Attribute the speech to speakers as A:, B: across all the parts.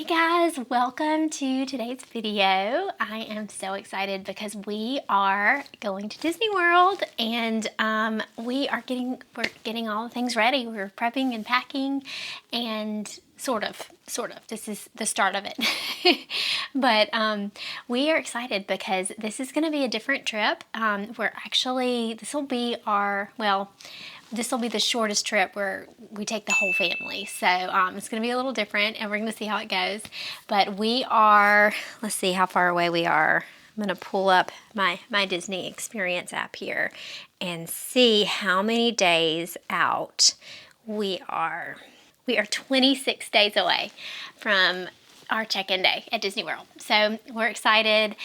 A: guys, welcome to today's video. I am so excited because we are going to Disney World and we're getting all the things ready. We're prepping and packing and sort of. This is the start of it. But we are excited because this is going to be a different trip. This will be the shortest trip where we take the whole family. So it's going to be a little different and we're going to see how it goes. But let's see how far away we are. I'm going to pull up my Disney Experience app here and see how many days out we are. We are 26 days away from our check-in day at Disney World. So we're excited.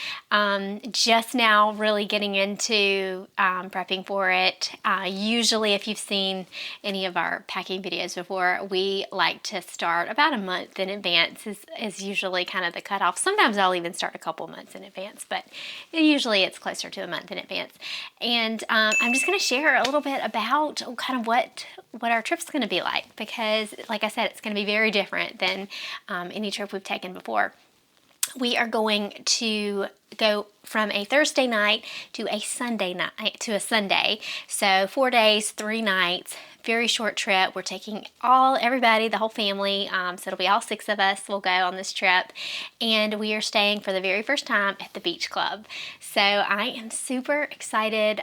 A: Just now really getting into prepping for it. Usually if you've seen any of our packing videos before, we like to start about a month in advance is usually kind of the cutoff. Sometimes I'll even start a couple months in advance, but usually it's closer to a month in advance. And I'm just gonna share a little bit about kind of what our trip's gonna be like, because like I said, it's gonna be very different than any trip we've taken before. We are going to go from a Thursday night to a Sunday night to a Sunday. So 4 days, 3 nights, very short trip. We're taking everybody, the whole family. So it'll be all 6 of us will go on this trip. And we are staying for the very first time at the Beach Club. So I am super excited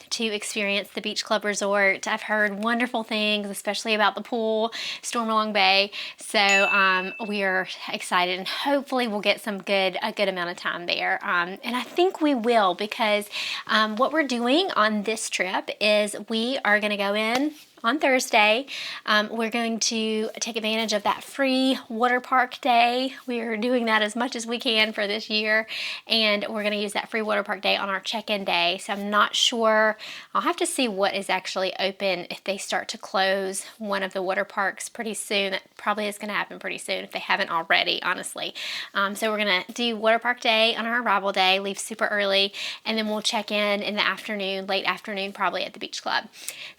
A: to experience the Beach Club Resort. I've heard wonderful things, especially about the pool, Stormalong Bay. So we are excited and hopefully we'll get a good amount of time there. And I think we will, because what we're doing on this trip is we are going to go in on Thursday. We're going to take advantage of that free water park day. We are doing that as much as we can for this year, and we're going to use that free water park day on our check-in day. So I'm not sure. I'll have to see what is actually open if they start to close one of the water parks pretty soon. That probably is going to happen pretty soon if they haven't already, honestly. So we're going to do water park day on our arrival day, leave super early, and then we'll check in the afternoon, late afternoon, probably at the Beach Club.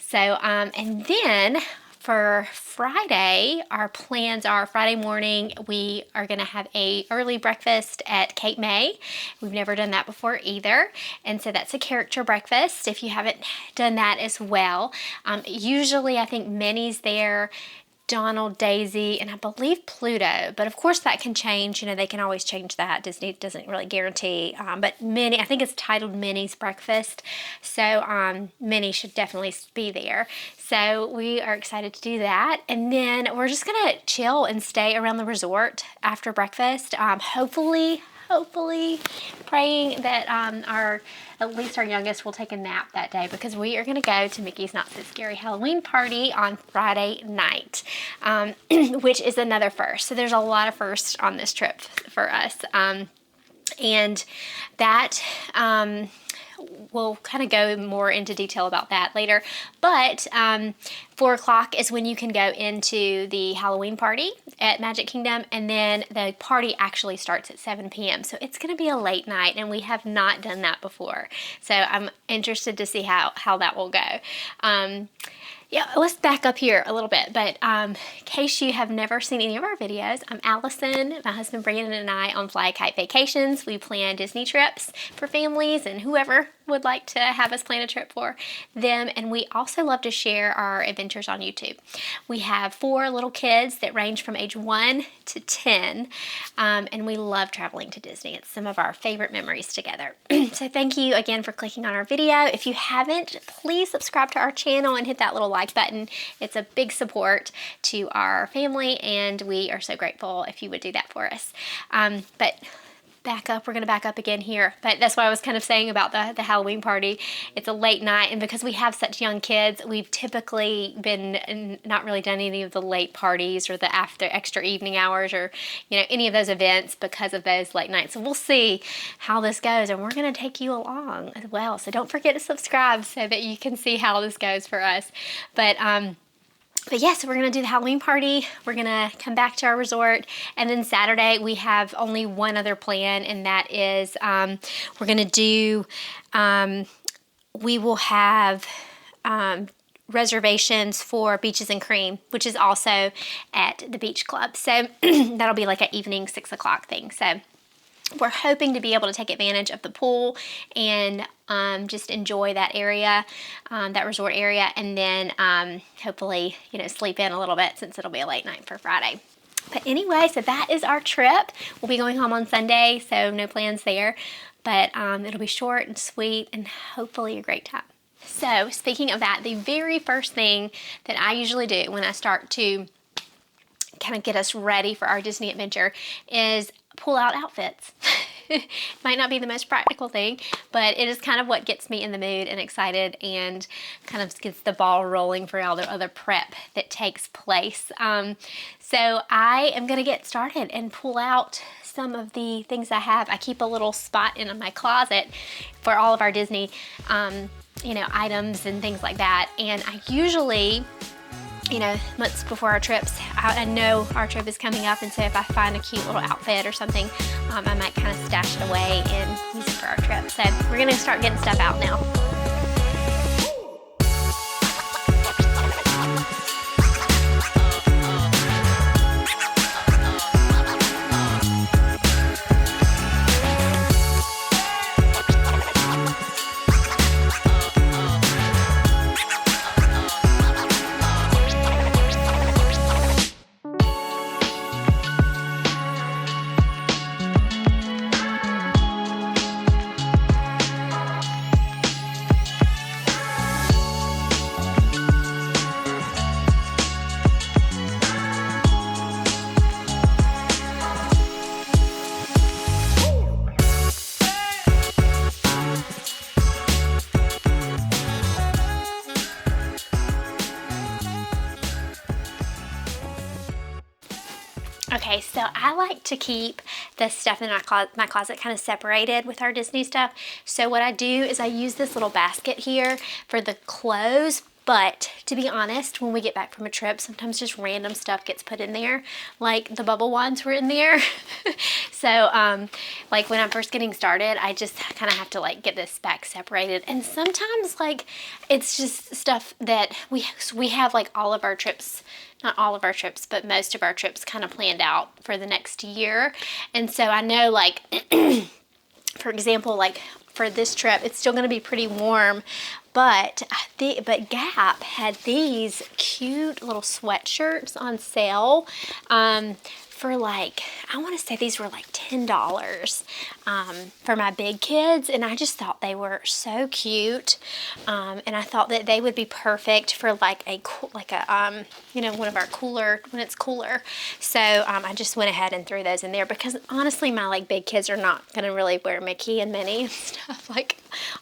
A: So, and then for Friday, our plans are Friday morning, we are going to have a early breakfast at Cape May. We've never done that before either. And so that's a character breakfast if you haven't done that as well. Usually I think Minnie's there, Donald, Daisy, and I believe Pluto, but of course that can change. They can always change that. Disney doesn't really guarantee, but Minnie, I think it's titled Minnie's Breakfast, so Minnie should definitely be there. So we are excited to do that, and then we're just gonna chill and stay around the resort after breakfast. Hopefully praying that at least our youngest will take a nap that day, because we are going to go to Mickey's Not So Scary Halloween Party on Friday night, which is another first. So there's a lot of firsts on this trip for us. And that we'll kind of go more into detail about that later. But 4 o'clock is when you can go into the Halloween party at Magic Kingdom, and then the party actually starts at 7 p.m. So it's going to be a late night, and we have not done that before. So I'm interested to see how that will go. Yeah, let's back up here a little bit, but in case you have never seen any of our videos, I'm Allison, my husband Brandon and I on Fly Kite Vacations. We plan Disney trips for families and whoever would like to have us plan a trip for them, and we also love to share our adventures on YouTube. We have 4 little kids that range from age 1 to 10, and we love traveling to Disney. It's some of our favorite memories together. So thank you again for clicking on our video. If you haven't, please subscribe to our channel and hit that little like button. It's a big support to our family, and we are so grateful if you would do that for us. But we're going to back up again here, but that's what I was kind of saying about the Halloween party. It's a late night, and because we have such young kids, we've typically been not really done any of the late parties or the extra evening hours, or any of those events because of those late nights. So we'll see how this goes, and we're going to take you along as well. So don't forget to subscribe so that you can see how this goes for us. But yes, we're going to do the Halloween party. We're going to come back to our resort. And then Saturday, we have only one other plan, and that is we're going to do, we will have reservations for Beaches and Cream, which is also at the beach club. So that'll be like an evening 6 o'clock thing. So we're hoping to be able to take advantage of the pool and just enjoy that area, that resort area, and then hopefully, sleep in a little bit since it'll be a late night for Friday. But anyway, so that is our trip. We'll be going home on Sunday, so no plans there. But it'll be short and sweet and hopefully a great time. So speaking of that, the very first thing that I usually do when I start to kind of get us ready for our Disney adventure is pull out outfits. Might not be the most practical thing, but it is kind of what gets me in the mood and excited and kind of gets the ball rolling for all the other prep that takes place. So I am going to get started and pull out some of the things I have. I keep a little spot in my closet for all of our Disney, items and things like that. And I usually, months before our trips, I know our trip is coming up, and so if I find a cute little outfit or something, I might kind of stash it away and use it for our trip. So we're gonna start getting stuff out now. Okay, so I like to keep the stuff in my closet kind of separated with our Disney stuff. So what I do is I use this little basket here for the clothes. But to be honest, when we get back from a trip, sometimes just random stuff gets put in there. Like the bubble wands were in there. So like when I'm first getting started, I just kind of have to like get this back separated. And sometimes like it's just stuff that we have like all of our trips, not all of our trips, but most of our trips kind of planned out for the next year. And so I know like, for example, like for this trip, it's still going to be pretty warm, but Gap had these cute little sweatshirts on sale for like, I want to say these were like $10 for my big kids, and I just thought they were so cute, and I thought that they would be perfect for like one of our cooler, when it's cooler. So I just went ahead and threw those in there because honestly my like big kids are not going to really wear Mickey and Minnie and stuff like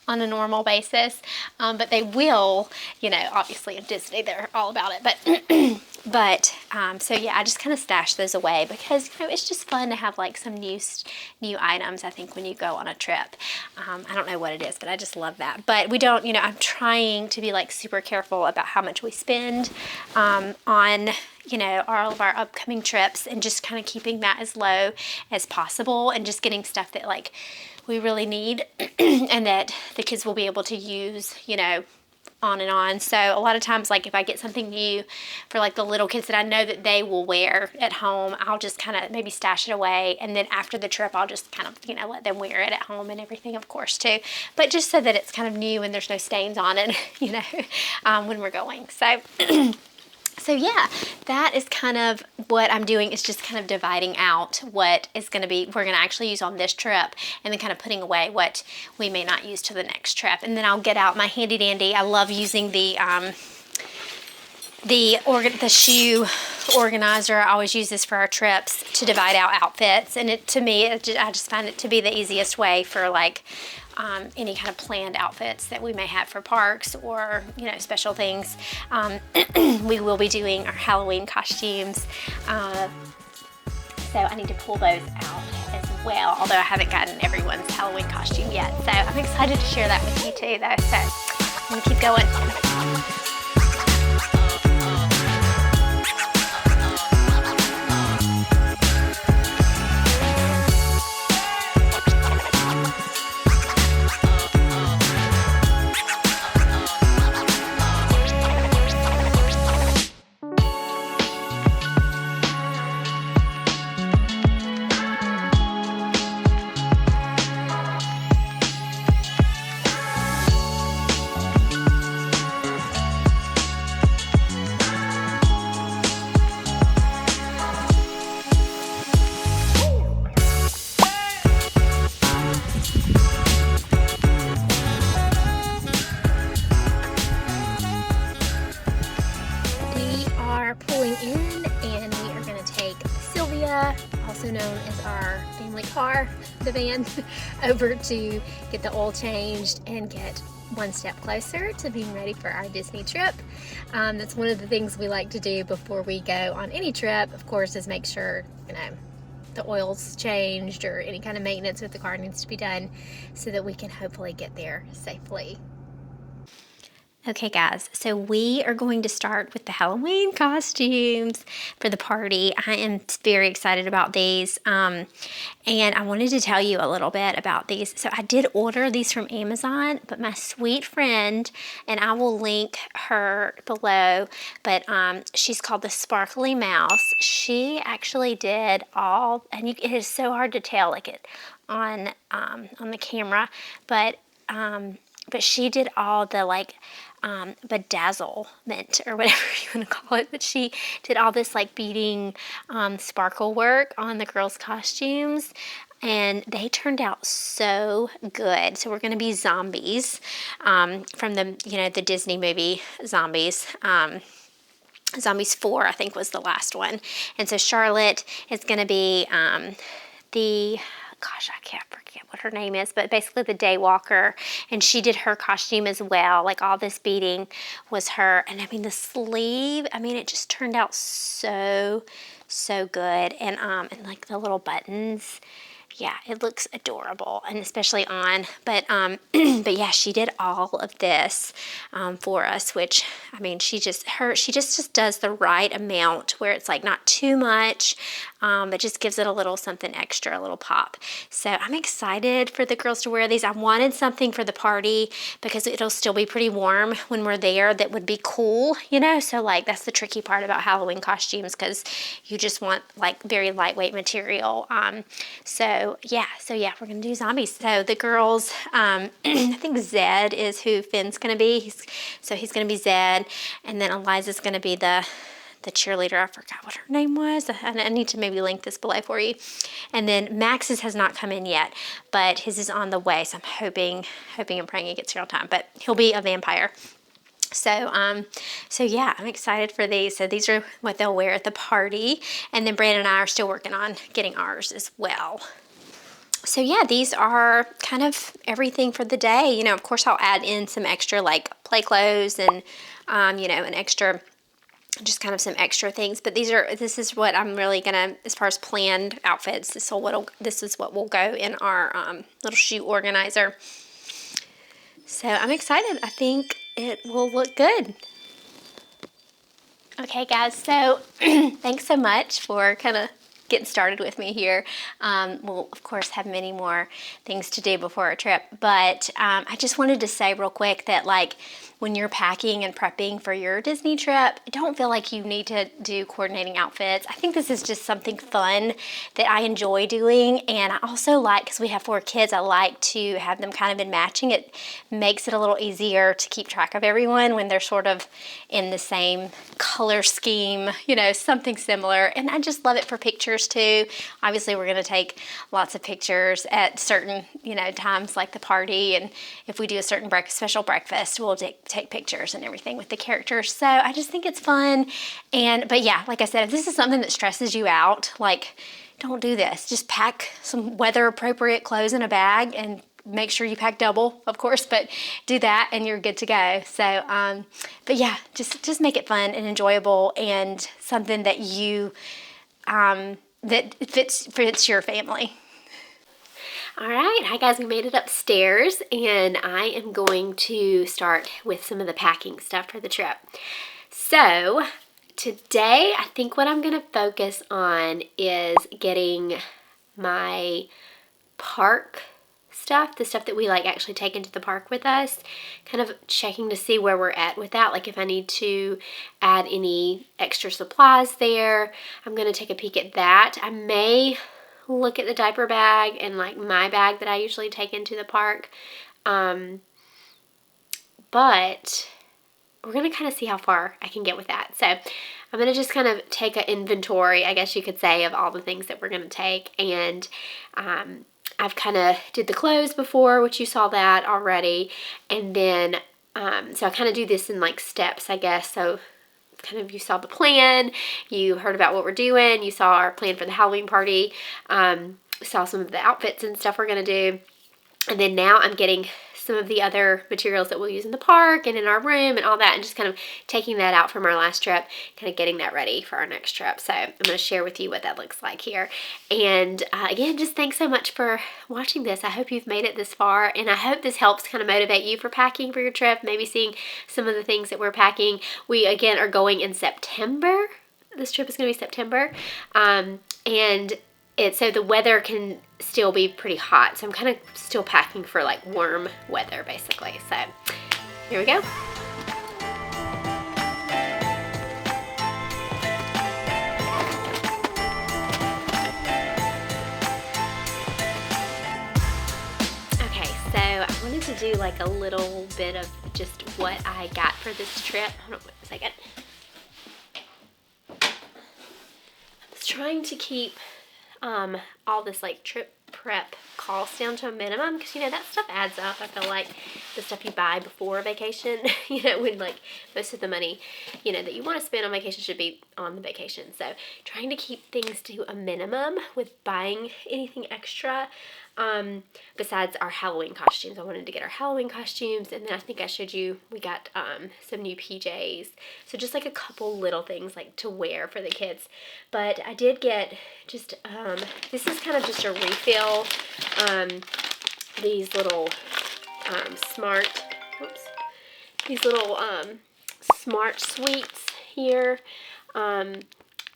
A: on a normal basis, but they will, obviously in Disney they're all about it, so yeah, I just kind of stashed those away because it's just fun to have like some new items, I think, when you go on a trip. I don't know what it is, but I just love that. But we don't, I'm trying to be like super careful about how much we spend on all of our upcoming trips, and just kind of keeping that as low as possible, and just getting stuff that like we really need and that the kids will be able to use, on and on. So a lot of times, like if I get something new for like the little kids that I know that they will wear at home, I'll just kind of maybe stash it away, and then after the trip I'll just kind of let them wear it at home and everything, of course, too, but just so that it's kind of new and there's no stains on it when we're going. So yeah, that is kind of what I'm doing, is just kind of dividing out what is going to be, we're going to actually use on this trip, and then kind of putting away what we may not use to the next trip. And then I'll get out my handy dandy. I love using the shoe organizer. I always use this for our trips to divide out outfits, and I just find it to be the easiest way for like any kind of planned outfits that we may have for parks or special things. We will be doing our Halloween costumes, so I need to pull those out as well, although I haven't gotten everyone's Halloween costume yet. So I'm excited to share that with you too, though. So I'm gonna keep going. we are pulling in and we are going to take Sylvia, also known as our family car, the van, over to get the oil changed and get one step closer to being ready for our Disney trip. That's one of the things we like to do before we go on any trip, of course, is make sure, the oil's changed or any kind of maintenance with the car needs to be done so that we can hopefully get there safely. Okay guys, so we are going to start with the Halloween costumes for the party. I am very excited about these, and I wanted to tell you a little bit about these. So I did order these from Amazon, but my sweet friend, and I will link her below, but she's called the Sparkly Mouse. She actually did all, and it is so hard to tell like it on the camera, but she did all the bedazzlement or whatever you want to call it. But she did all this like beading sparkle work on the girls' costumes, and they turned out so good. So we're going to be zombies from the Disney movie Zombies. Zombies 4, I think, was the last one. And so Charlotte is going to be I can't forget what her name is, but basically the Daywalker, and she did her costume as well. Like all this beading was her, and I mean the sleeve, it just turned out so good, and like the little buttons. Yeah, it looks adorable, and especially on, but yeah, she did all of this for us, which, she just does the right amount where it's like not too much, but just gives it a little something extra, a little pop. So I'm excited for the girls to wear these. I wanted something for the party because it'll still be pretty warm when we're there that would be cool, so like that's the tricky part about Halloween costumes, because you just want like very lightweight material. So yeah, we're gonna do zombies. So the girls, I think Zed is who Finn's gonna be. He's gonna be Zed, and then Eliza's gonna be the cheerleader. I forgot what her name was. I need to maybe link this below for you. And then Max's has not come in yet, but his is on the way. So I'm hoping and praying he gets here on time. But he'll be a vampire. So yeah, I'm excited for these. So these are what they'll wear at the party. And then Brandon and I are still working on getting ours as well. So yeah, these are kind of everything for the day. Of course I'll add in some extra like play clothes and, an extra, just kind of some extra things. But this is what I'm really gonna, as far as planned outfits, this is what will go in our little shoe organizer. So I'm excited. I think it will look good. Okay guys, so thanks so much for kind of getting started with me here. We'll of course have many more things to do before our trip, but I just wanted to say real quick that like when you're packing and prepping for your Disney trip, don't feel like you need to do coordinating outfits. I think this is just something fun that I enjoy doing, and I also like, because we have 4 kids, I like to have them kind of in matching. It makes it a little easier to keep track of everyone when they're sort of in the same color scheme, something similar. And I just love it for pictures too. Obviously we're going to take lots of pictures at certain, times like the party, and if we do a certain special breakfast, we'll take pictures and everything with the characters. So I just think it's fun. But yeah, like I said, if this is something that stresses you out, like don't do this. Just pack some weather appropriate clothes in a bag, and make sure you pack double, of course, but do that and you're good to go. So, but yeah, just make it fun and enjoyable, and something that you, that fits your family. All right, hi guys, we made it upstairs, and I am going to start with some of the packing stuff for the trip. So today, I think what I'm gonna focus on is getting my park stuff, the stuff that we like actually take into the park with us, kind of checking to see where we're at with that, like if I need to add any extra supplies there. I'm gonna take a peek at that. I may look at the diaper bag and like my bag that I usually take into the park, but we're gonna kind of see how far I can get with that. So I'm gonna just kind of take an inventory, I guess you could say, of all the things that we're gonna take. And I've kind of did the clothes before, which you saw that already, and then so I kind of do this in like steps, I guess. So kind of, you saw the plan, you heard about what we're doing, you saw our plan for the Halloween party, saw some of the outfits and stuff we're going to do. And then now I'm getting some of the other materials that we'll use in the park and in our room and all that, and just kind of taking that out from our last trip, kind of getting that ready for our next trip. So I'm going to share with you what that looks like here. And again, just thanks so much for watching this. I hope you've made it this far, and I hope this helps kind of motivate you for packing for your trip, maybe seeing some of the things that we're packing. We, again, are going in September. This trip is going to be September. So the weather can still be pretty hot. So I'm kind of still packing for like warm weather basically. So here we go. Okay, so I wanted to do like a little bit of just what I got for this trip. Hold on a second. I was trying to keep all this like trip prep cost down to a minimum, because you know that stuff adds up. I feel like the stuff you buy before a vacation, you know, when like most of the money, you know, that you want to spend on vacation should be on the vacation. So trying to keep things to a minimum with buying anything extra. Besides our Halloween costumes, I wanted to get our Halloween costumes, and then I think I showed you we got some new PJs. So just like a couple little things like to wear for the kids. But I did get just this is kind of just a refill. These little smart sweets here.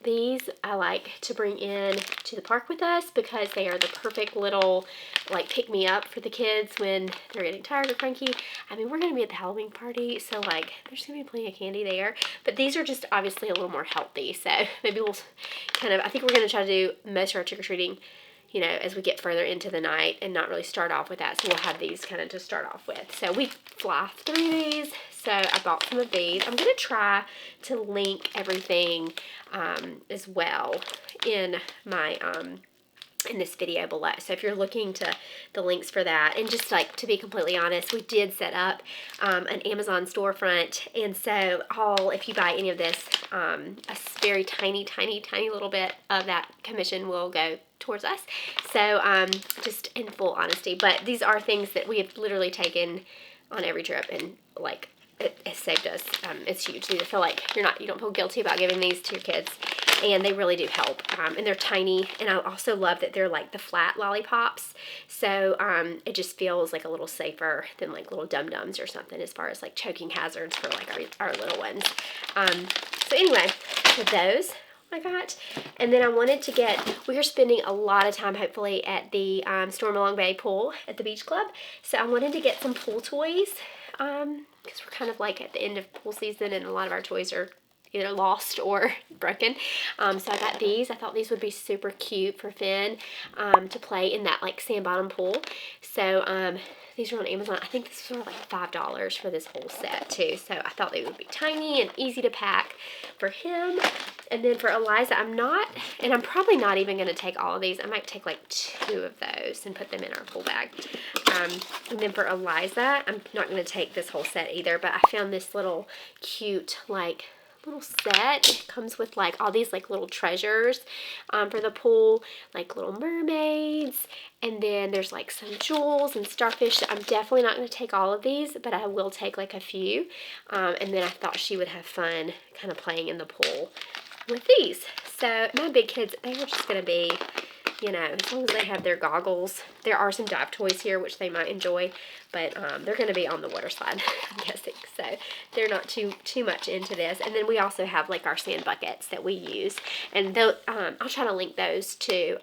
A: These I like to bring in to the park with us because they are the perfect little like pick me up for the kids when they're getting tired or cranky. I mean, we're going to be at the Halloween party, so like there's going to be plenty of candy there, but these are just obviously a little more healthy. So maybe we'll kind of, I think we're going to try to do most of our trick-or-treating, you know, as we get further into the night and not really start off with that. So we'll have these kind of to start off with. So we fly through these. So I bought some of these. I'm going to try to link everything as well in my in this video below. So if you're looking to the links for that, and just like to be completely honest, we did set up an Amazon storefront, and so if you buy any of this, a very tiny little bit of that commission will go towards us. So just in full honesty, but these are things that we have literally taken on every trip, and like it has saved us. It's huge. So you feel like you don't feel guilty about giving these to your kids, and they really do help. And they're tiny, and I also love that they're like the flat lollipops. So it just feels like a little safer than like little dum-dums or something as far as like choking hazards for like our little ones. So anyway, with those I got. And then I wanted to we are spending a lot of time hopefully at the Stormalong Bay pool at the beach club. So I wanted to get some pool toys because we're kind of like at the end of pool season, and a lot of our toys are either lost or broken. So I got these. I thought these would be super cute for Finn to play in that like sand bottom pool. So these are on Amazon. I think this was like $5 for this whole set too. So I thought they would be tiny and easy to pack for him. And then for Eliza, I'm probably not even going to take all of these. I might take like 2 of those and put them in our pool bag. And then for Eliza, I'm not going to take this whole set either, but I found this little cute like little set. It comes with like all these like little treasures for the pool, like little mermaids, and then there's like some jewels and starfish. I'm definitely not going to take all of these, but I will take like a few. And then I thought she would have fun kind of playing in the pool with these. So my big kids, they are just going to be, you know, as long as they have their goggles. There are some dive toys here which they might enjoy, but they're going to be on the water slide, I'm guessing. So they're not too much into this. And then we also have like our sand buckets that we use, and I'll try to link those to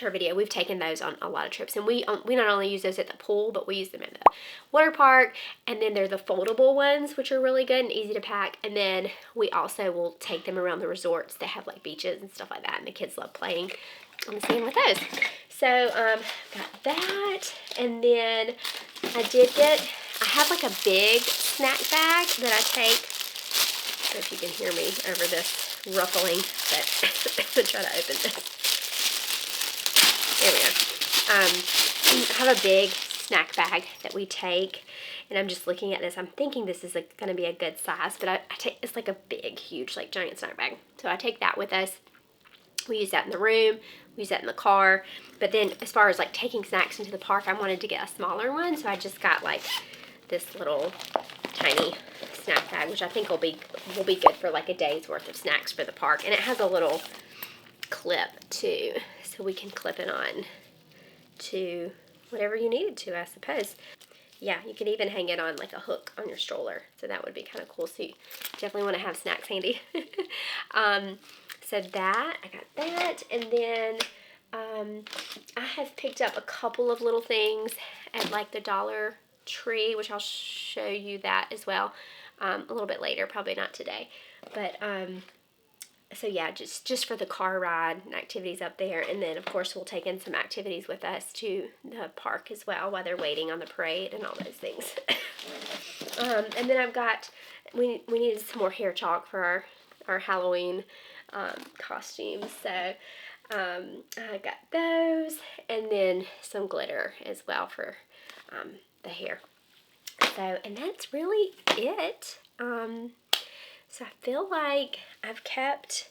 A: our video. We've taken those on a lot of trips, and we not only use those at the pool, but we use them at the water park. And then they're the foldable ones, which are really good and easy to pack. And then we also will take them around the resorts that have like beaches and stuff like that, and the kids love playing on the sand with those. So got that. And then I have like a big snack bag that I take. I don't know if you can hear me over this ruffling, but I'm gonna try to open this. There we go. I have a big snack bag that we take, and I'm just looking at this. I'm thinking this is going to be a good size, but I take, it's like a big, huge, like giant snack bag. So I take that with us. We use that in the room. We use that in the car. But then as far as like taking snacks into the park, I wanted to get a smaller one, so I just got like this little tiny snack bag, which I think will be good for like a day's worth of snacks for the park. And it has a little clip too, so we can clip it on to whatever you need it to, I suppose. Yeah, you could even hang it on like a hook on your stroller, so that would be kind of cool. So you definitely want to have snacks handy. So that, I got that, and then I have picked up a couple of little things at like the Dollartree, which I'll show you that as well a little bit later, probably not today. But so yeah, just for the car ride and activities up there, and then of course we'll take in some activities with us to the park as well while they're waiting on the parade and all those things. And then I've got, we needed some more hair chalk for our Halloween costumes, so I got those, and then some glitter as well for the hair. So, and that's really it. So I feel like I've kept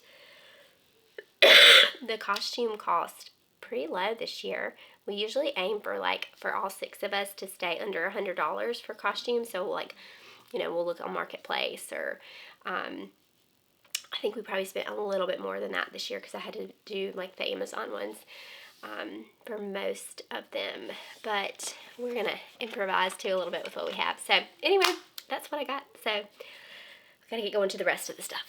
A: the costume cost pretty low this year. We usually aim for for all 6 of us to stay under $100 for costumes. So like, you know, we'll look on Marketplace, or I think we probably spent a little bit more than that this year because I had to do like the Amazon ones for most of them. But we're going to improvise too a little bit with what we have. So anyway, that's what I got. So I've got to get going to the rest of the stuff.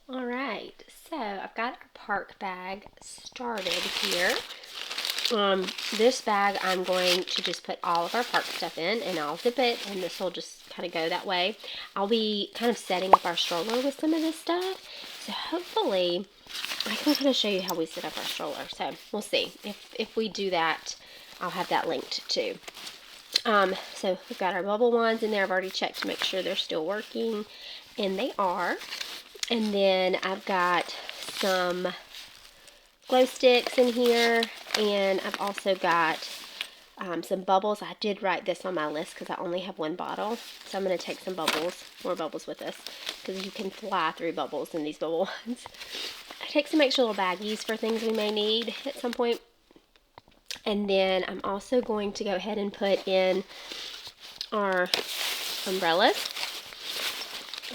A: All right, so I've got our park bag started here. This bag I'm going to just put all of our park stuff in, and I'll zip it, and this will just kind of go that way. I'll be kind of setting up our stroller with some of this stuff, so hopefully I can kind of show you how we set up our stroller. So we'll see. If we do that, I'll have that linked too. So we've got our bubble wands in there. I've already checked to make sure they're still working, and they are. And then I've got some glow sticks in here, and I've also got some bubbles. I did write this on my list because I only have 1 bottle, so I'm going to take some more bubbles with us, because you can fly through bubbles in these bubble ones. I take some extra little baggies for things we may need at some point. And then I'm also going to go ahead and put in our umbrellas.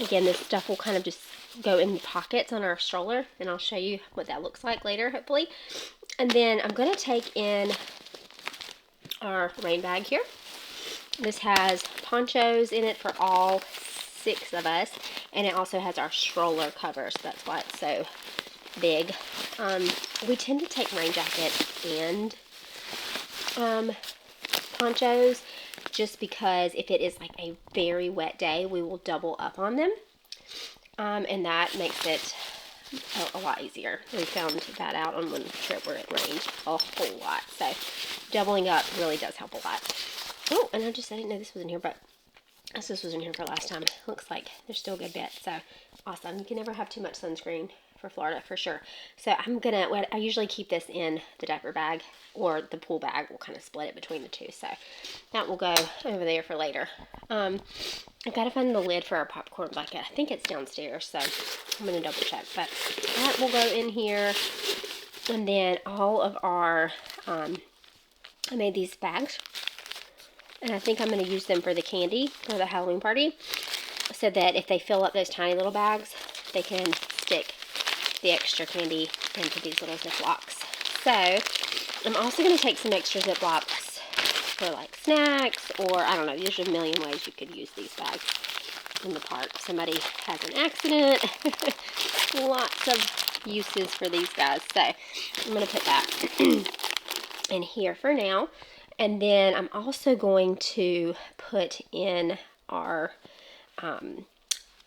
A: Again, this stuff will kind of just go in pockets on our stroller, and I'll show you what that looks like later, hopefully. And then I'm going to take in our rain bag here. This has ponchos in it for all 6 of us, and it also has our stroller cover, so that's why it's so big. We tend to take rain jackets and ponchos, just because if it is like a very wet day, we will double up on them. And that makes it a lot easier. We found that out on one trip where it rained a whole lot. So doubling up really does help a lot. Oh, and I didn't know this was in here, but this was in here for last time. Looks like there's still a good bit. So awesome. You can never have too much sunscreen for Florida for sure. So I usually keep this in the diaper bag, or the pool bag. We'll kind of split it between the two. So that will go over there for later. I've got to find the lid for our popcorn bucket. I think it's downstairs, so I'm going to double check. But that will go in here. And then all of our, I made these bags, and I think I'm going to use them for the candy for the Halloween party, so that if they fill up those tiny little bags, they can stick the extra candy into these little Ziplocs. So I'm also going to take some extra Ziplocs for like snacks, or I don't know, there's a million ways you could use these bags in the park. Somebody has an accident. Lots of uses for these guys. So I'm going to put that in here for now. And then I'm also going to put in our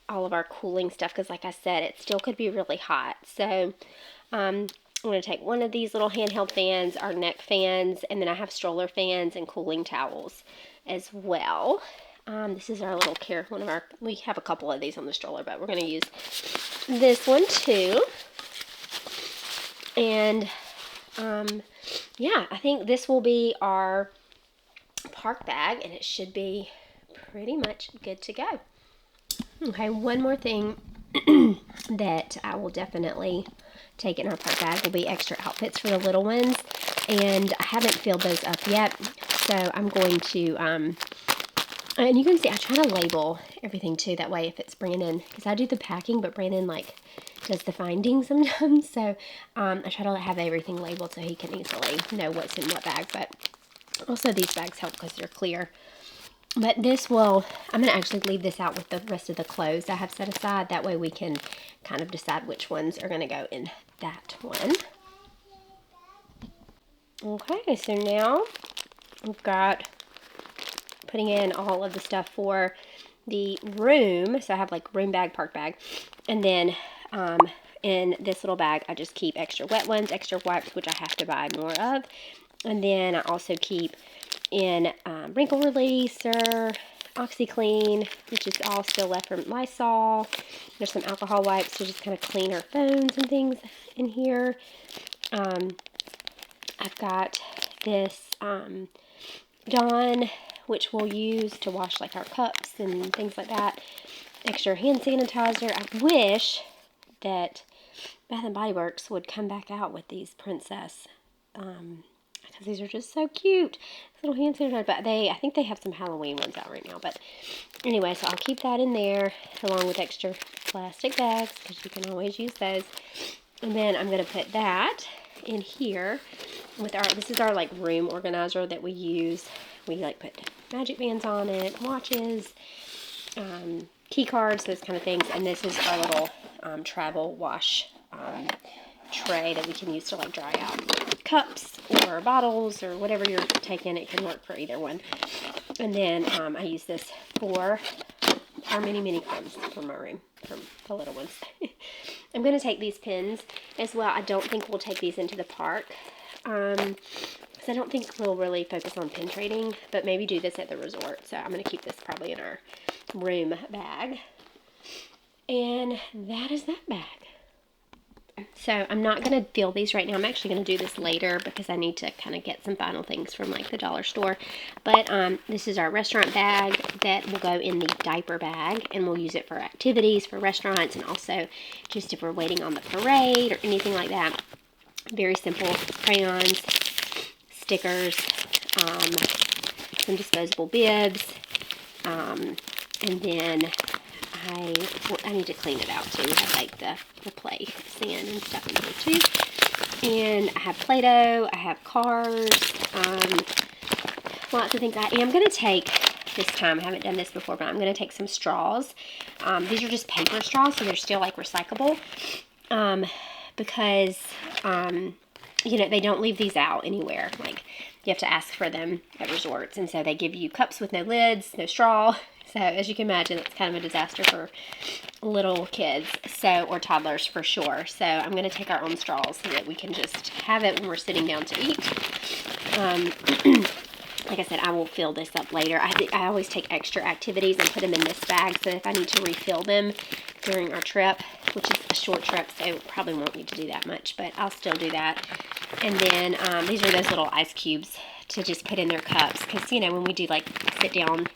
A: all of our cooling stuff, because like I said, it still could be really hot. So I'm going to take one of these little handheld fans, our neck fans, and then I have stroller fans and cooling towels as well. This is our little we have a couple of these on the stroller, but we're going to use this one too. And yeah, I think this will be our park bag, and it should be pretty much good to go. Okay, one more thing that I will definitely take in our park bag will be extra outfits for the little ones, and I haven't filled those up yet, so I'm going to and you can see I try to label everything too, that way if it's Brandon, because I do the packing but Brandon like does the finding sometimes, so I try to have everything labeled so he can easily know what's in what bag. But also these bags help because they're clear. But this will, I'm going to actually leave this out with the rest of the clothes I have set aside. That way we can kind of decide which ones are going to go in that one. Okay, so now we've got putting in all of the stuff for the room. So I have like room bag, park bag, and then in this little bag I just keep extra wet ones, extra wipes, which I have to buy more of, and then I also keep in wrinkle releaser, OxyClean, which is all still left from Lysol. There's some alcohol wipes to just kind of clean our phones and things in here. I've got this Dawn, which we'll use to wash like our cups and things like that. Extra hand sanitizer. I wish that Bath and Body Works would come back out with these princess, because these are just so cute. This little hand sanitizer, but I think they have some Halloween ones out right now. But anyway, so I'll keep that in there along with extra plastic bags, because you can always use those. And then I'm going to put that in here with this is our like room organizer that we use. We like put magic bands on it, watches, key cards, those kind of things. And this is our little travel wash tray that we can use to like dry out cups or bottles or whatever you're taking. It can work for either one. And then I use this for our mini crumbs for my room, from the little ones. I'm going to take these pins as well. I don't think we'll take these into the park, because I don't think we'll really focus on pin trading, but maybe do this at the resort. So I'm going to keep this probably in our room bag. And that is that bag. So I'm not going to fill these right now. I'm actually going to do this later because I need to kind of get some final things from like the dollar store. But this is our restaurant bag that will go in the diaper bag, and we'll use it for activities for restaurants, and also just if we're waiting on the parade or anything like that. Very simple. Crayons, stickers, some disposable bibs, and then I need to clean it out too. I have like the play sand and stuff in here too. And I have Play-Doh, I have cars, lots of things. I am going to take this time, I haven't done this before, but I'm going to take some straws. These are just paper straws, so they're still like recyclable, because you know, they don't leave these out anywhere. Like, you have to ask for them at resorts, and so they give you cups with no lids, no straw. So as you can imagine, it's kind of a disaster for little kids, or toddlers for sure. So I'm going to take our own straws so that we can just have it when we're sitting down to eat. Like I said, I will fill this up later. I always take extra activities and put them in this bag, so if I need to refill them during our trip, which is a short trip, so probably won't need to do that much, but I'll still do that. And then these are those little ice cubes to just put in their cups, because, you know, when we do like sit down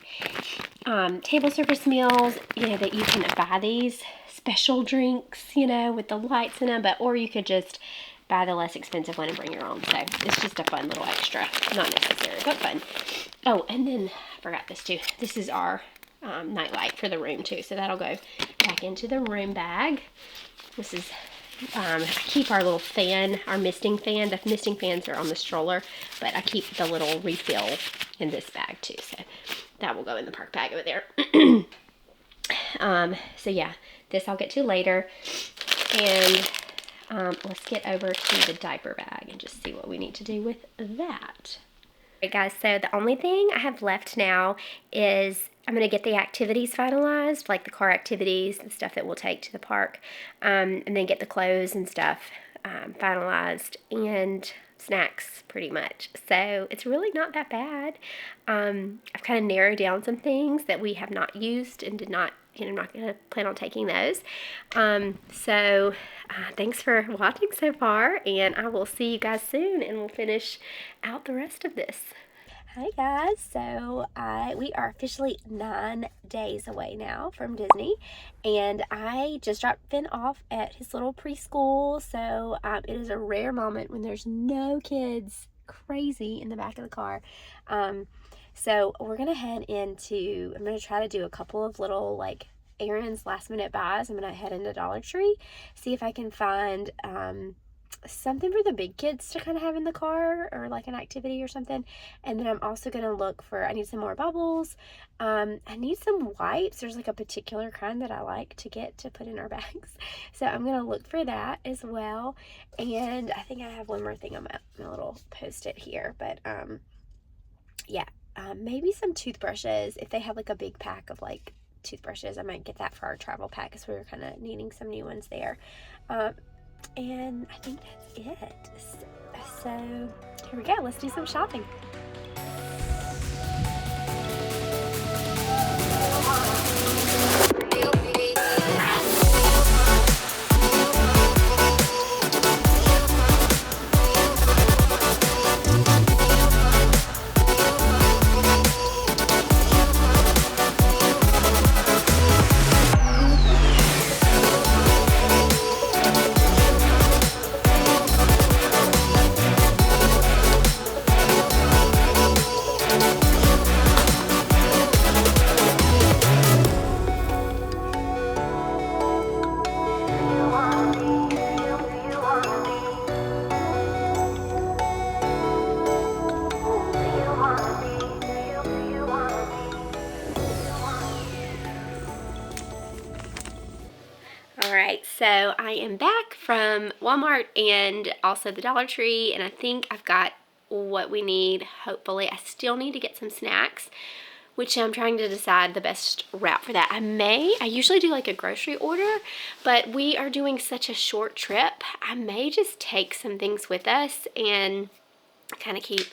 A: table service meals, you know, that you can buy these special drinks, you know, with the lights in them, or you could just buy the less expensive one and bring your own. So it's just a fun little extra, not necessary, but fun. Oh, and then I forgot this too. This is our nightlight for the room too, so that'll go back into the room bag. This is I keep our little fan, our misting fan. The misting fans are on the stroller, but I keep the little refill in this bag too, so that will go in the park bag over there. So yeah, this I'll get to later. And let's get over to the diaper bag and just see what we need to do with that. Alright guys, so the only thing I have left now is I'm going to get the activities finalized, like the car activities and stuff that we'll take to the park, and then get the clothes and stuff finalized, and snacks pretty much. So it's really not that bad. I've kind of narrowed down some things that we have not used and did not and I'm not going to plan on taking those. Thanks for watching so far, and I will see you guys soon, and we'll finish out the rest of this. Hi guys, so we are officially 9 days away now from Disney, and I just dropped Finn off at his little preschool, so it is a rare moment when there's no kids crazy in the back of the car. So we're gonna head into, I'm gonna try to do a couple of little like errands, last minute buys. I'm gonna head into Dollartree, see if I can find something for the big kids to kind of have in the car, or like an activity or something. And then I'm also going to look for, I need some more bubbles. I need some wipes. There's like a particular kind that I like to get to put in our bags. So I'm going to look for that as well. And I think I have one more thing on my little post-it here, but yeah, maybe some toothbrushes. If they have like a big pack of like toothbrushes, I might get that for our travel pack, because we were kind of needing some new ones there. And I think that's it. So here we go. Let's do some shopping. Alright, so I am back from Walmart and also the Dollar Tree, and I think I've got what we need, hopefully. I still need to get some snacks, which I'm trying to decide the best route for that. I usually do like a grocery order, but we are doing such a short trip, I may just take some things with us and kind of keep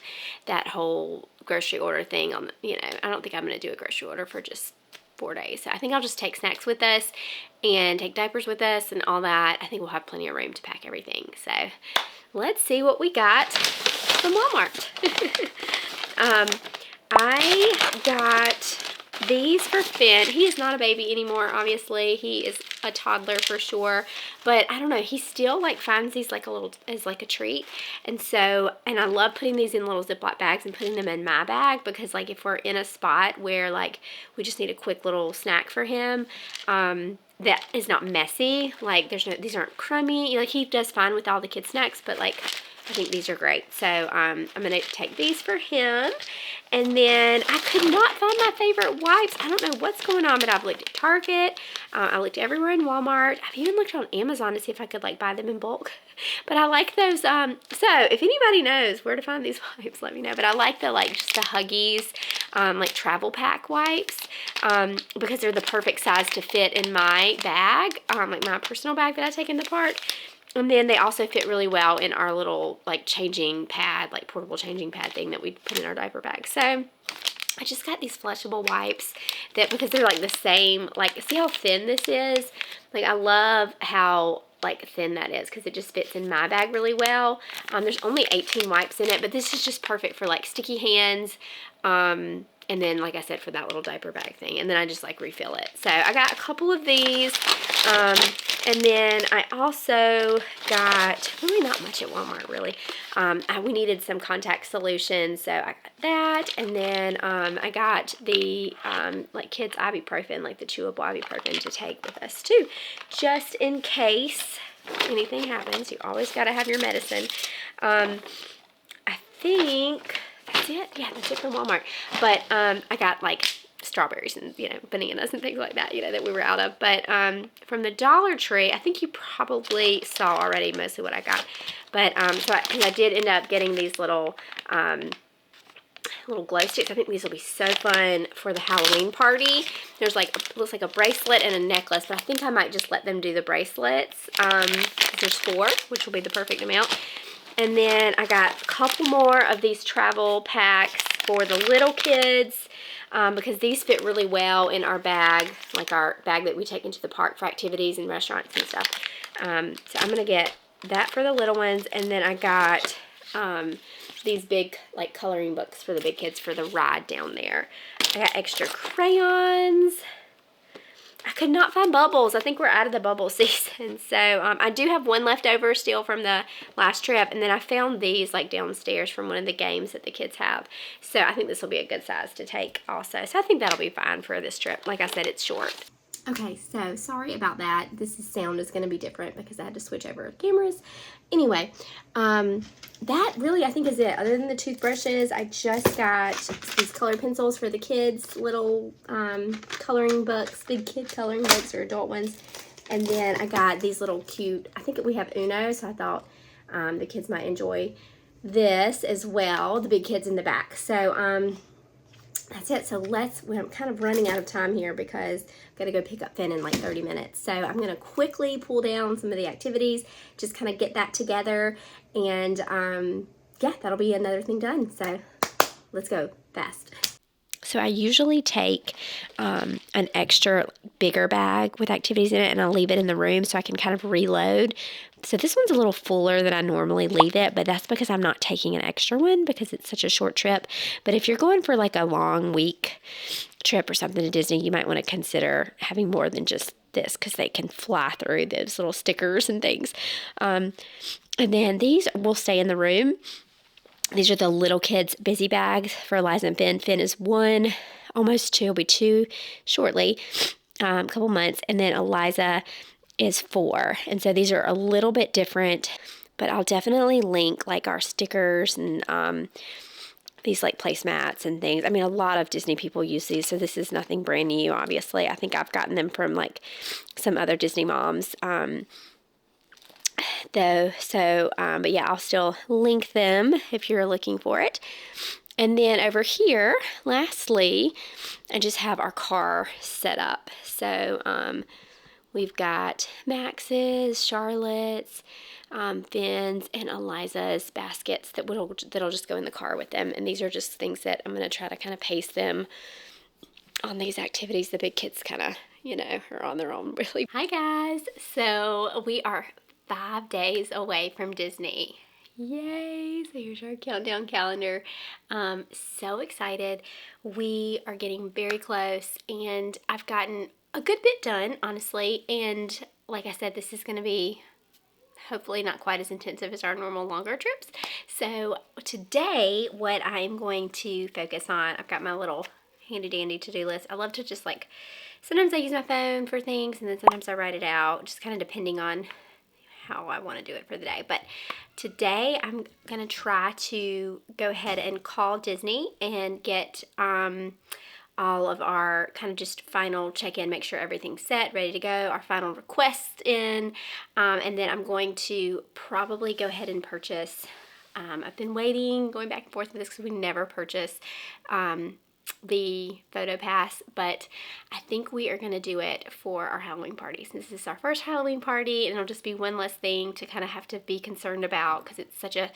A: that whole grocery order thing on, I don't think I'm going to do a grocery order for just 4 days. So I think I'll just take snacks with us and take diapers with us and all that. I think we'll have plenty of room to pack everything. So let's see what we got from Walmart. I got these for Finn. He is not a baby anymore, obviously. He is a toddler for sure. But I don't know, he still like finds these like as like a treat. And I love putting these in little Ziploc bags and putting them in my bag, because like if we're in a spot where like we just need a quick little snack for him, that is not messy. Like these aren't crummy. Like he does fine with all the kids' snacks, but like I think these are great. So I'm going to take these for him. And then I could not find my favorite wipes. I don't know what's going on, but I've looked at Target. I looked everywhere in Walmart. I've even looked on Amazon to see if I could like buy them in bulk. But I like those. So if anybody knows where to find these wipes, let me know. But I like the just the Huggies like travel pack wipes, because they're the perfect size to fit in my bag, like my personal bag that I take in the park. And then they also fit really well in our little like changing pad, like portable changing pad thing that we put in our diaper bag. So I just got these flushable wipes that, because they're like the same, like see how thin this is? Like I love how like thin that is, because it just fits in my bag really well. There's only 18 wipes in it, but this is just perfect for like sticky hands. And then, like I said, for that little diaper bag thing. And then I just, like, refill it. So, I got a couple of these. And then I also got, really not much at Walmart, really. We needed some contact solutions, so I got that. And then I got the, like, kids' ibuprofen, like the chewable ibuprofen to take with us, too. Just in case anything happens. You always got to have your medicine. I think that's it. Yeah, that's it from Walmart. But I got like strawberries and bananas and things like that that we were out of. But from the Dollar Tree, I think you probably saw already mostly what I got. But I did end up getting these little glow sticks. I think these will be so fun for the Halloween party. There's like looks like a bracelet and a necklace, but I think I might just let them do the bracelets. There's 4, which will be the perfect amount. And then I got a couple more of these travel packs.
B: for the little kids because these fit really well in our bag, like our bag that we take into the park for activities and restaurants and stuff. So I'm going to get that for the little ones, and then I got these big like coloring books for the big kids for the ride down there. I got extra crayons. I could not find bubbles. I think we're out of the bubble season. So I do have one left over still from the last trip. And then I found these like downstairs from one of the games that the kids have. So I think this will be a good size to take also. So I think that'll be fine for this trip. Like I said, it's short. Okay, so sorry about that. Sound is going to be different because I had to switch over cameras. Anyway, that really I think is it. Other than the toothbrushes, I just got these color pencils for the kids, little coloring books, big kid coloring books or adult ones. And then I got these little cute, I think we have Uno, so I thought the kids might enjoy this as well, the big kids in the back. So that's it. So I'm kind of running out of time here because I've got to go pick up Finn in like 30 minutes. So I'm going to quickly pull down some of the activities, just kind of get that together. And yeah, that'll be another thing done. So let's go fast. So I usually take an extra bigger bag with activities in it, and I'll leave it in the room so I can kind of reload. So this one's a little fuller than I normally leave it, but that's because I'm not taking an extra one because it's such a short trip. But if you're going for like a long week trip or something to Disney, you might want to consider having more than just this because they can fly through those little stickers and things. And then these will stay in the room. These are the little kids' busy bags for Eliza and Finn. Finn is 1, almost 2, will be 2 shortly, a couple months. And then Eliza is 4. And so these are a little bit different, but I'll definitely link like our stickers and these like placemats and things. I mean, a lot of Disney people use these, so this is nothing brand new, obviously. I think I've gotten them from like some other Disney moms. But yeah, I'll still link them if you're looking for it. And then over here, lastly, I just have our car set up. So we've got Max's, Charlotte's, Finn's, and Eliza's baskets that'll just go in the car with them. And these are just things that I'm going to try to kind of pace them on these activities. The big kids kind of, are on their own really. Hi guys. So we are 5 days away from Disney. Yay! So here's our countdown calendar. So excited. We are getting very close, and I've gotten a good bit done, honestly. And like I said, this is going to be hopefully not quite as intensive as our normal longer trips. So today, what I'm going to focus on, I've got my little handy dandy to-do list. I love to just sometimes I use my phone for things, and then sometimes I write it out, just kind of depending on how I want to do it for the day. But today I'm going to try to go ahead and call Disney and get all of our kind of just final check-in, make sure everything's set, ready to go, our final requests in, and then I'm going to probably go ahead and purchase. I've been going back and forth with this because we never purchase the photo pass, but I think we are going to do it for our Halloween party. Since this is our first Halloween party, and it'll just be one less thing to kind of have to be concerned about because it's such a,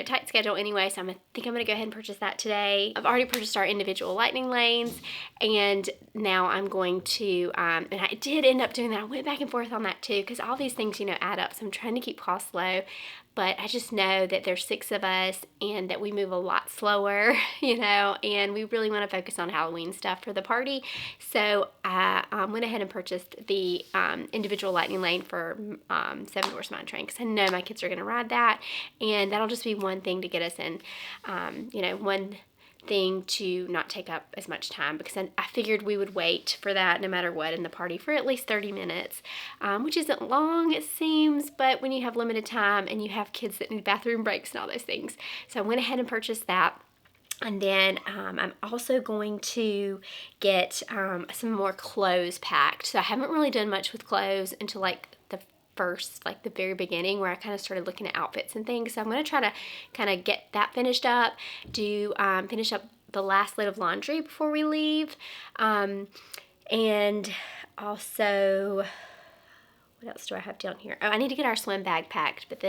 B: tight schedule anyway. So I think I'm going to go ahead and purchase that today. I've already purchased our individual lightning lanes, and now I'm going to, and I did end up doing that. I went back and forth on that too because all these things, add up. So I'm trying to keep costs low. But I just know that there's 6 of us and that we move a lot slower, and we really want to focus on Halloween stuff for the party. So I went ahead and purchased the individual lightning lane for 7 Dwarfs Mine Train because I know my kids are going to ride that, and that'll just be one thing to get us in, one thing to not take up as much time because I figured we would wait for that no matter what in the party for at least 30 minutes, which isn't long it seems, but when you have limited time and you have kids that need bathroom breaks and all those things. So I went ahead and purchased that. And then I'm also going to get some more clothes packed. So I haven't really done much with clothes until the very beginning where I kind of started looking at outfits and things. So I'm going to try to kind of get that finished up, finish up the last load of laundry before we leave. And also, what else do I have down here? Oh, I need to get our swim bag packed, but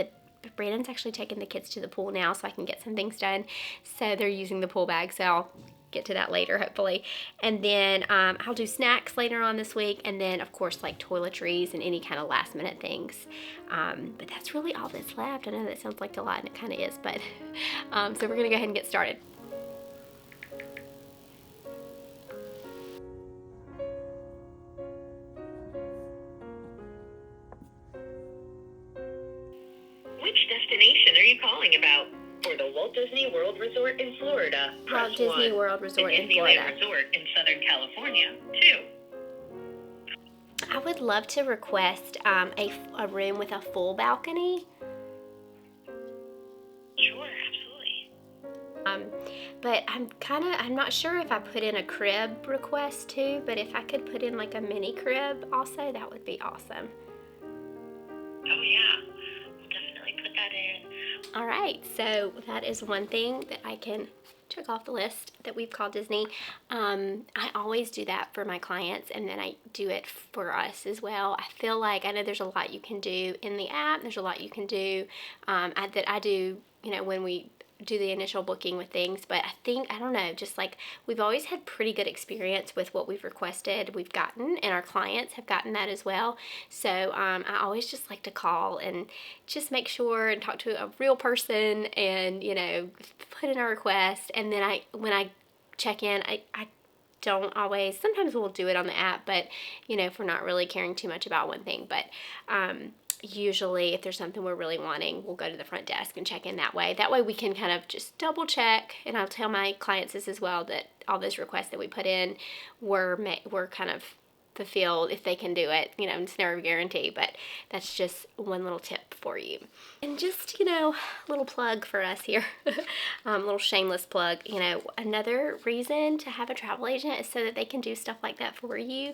B: Brandon's actually taking the kids to the pool now so I can get some things done. So they're using the pool bag, so I'll get to that later hopefully. And then I'll do snacks later on this week, and then of course like toiletries and any kind of last minute things. But that's really all that's left. I know that sounds like a lot, and it kind of is, but so we're gonna go ahead and get started.
C: Which destination are you calling about? For the Walt Disney World Resort in Florida, press
B: Walt Disney
C: 1.
B: World Resort
C: the
B: in
C: Disneyland
B: Florida.
C: Resort in Southern California, 2.
B: I would love to request a room with a full balcony.
C: Sure, absolutely.
B: But I'm not sure if I put in a crib request too, but if I could put in like a mini crib also, that would be awesome.
C: Oh yeah, we'll definitely put that in.
B: All right, so that is one thing that I can check off the list that we've called Disney. I always do that for my clients, and then I do it for us as well. I feel like I know there's a lot you can do in the app. There's a lot you can do that I do, when we do the initial booking with things, but I don't know, just like we've always had pretty good experience with what we've requested, we've gotten, and our clients have gotten that as well. So I always just like to call and just make sure and talk to a real person and, put in our request. And then when I check in, I don't always, sometimes we'll do it on the app, but, if we're not really caring too much about one thing, but usually if there's something we're really wanting, we'll go to the front desk and check in that way. That way we can kind of just double check, and I'll tell my clients this as well, that all those requests that we put in were kind of fulfilled if they can do it. It's never a guarantee, but that's just one little tip for you. And just, little plug for us here, little shameless plug. Another reason to have a travel agent is so that they can do stuff like that for you.